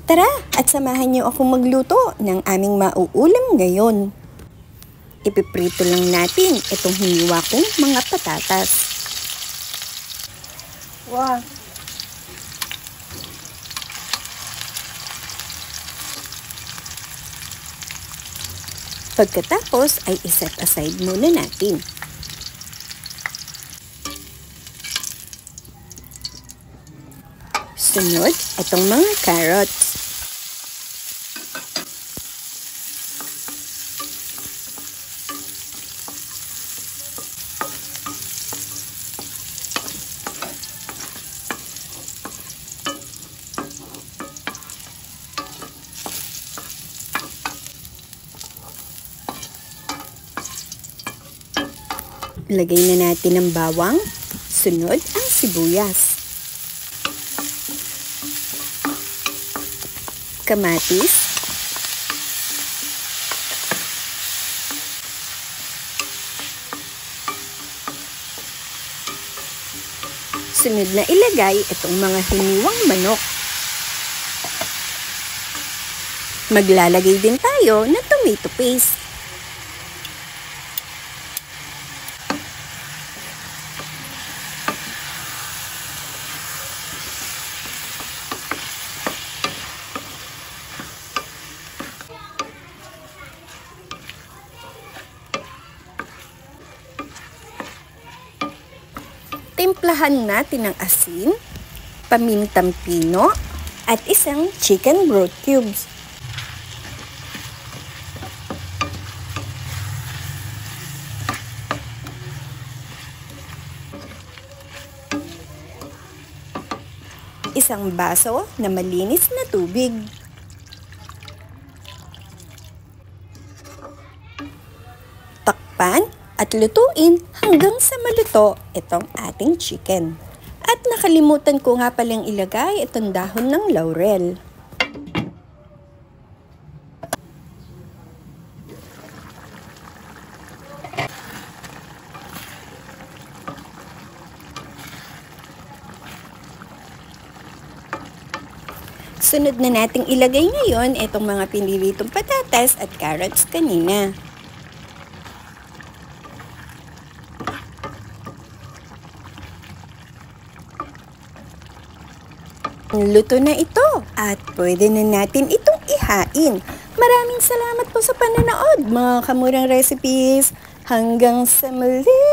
Tara at samahan niyo ako magluto ng aming mauulam ngayon. Ipiprito lang natin itong hiniwa kong mga patatas. Wow! Pagkatapos ay iset aside muna natin. Sunod, itong mga carrots. Lagay na natin ang bawang, sunod ang sibuyas, kamatis, sunod na ilagay itong mga hiniwang manok. Maglalagay din tayo ng tomato paste. Timplahan natin ng asin, pamintang pino, at isang chicken broth cubes. Isang baso na malinis na tubig. Takpan at lutuin hanggang sa maluto itong ating chicken. At nakalimutan ko nga palang ilagay itong dahon ng laurel. Sunod na nating ilagay ngayon itong mga piniritong patatas at carrots kanina. Luto na ito at pwede na natin itong ihain. Maraming salamat po sa pananood mga Kamurang Recipes. Hanggang sa muli!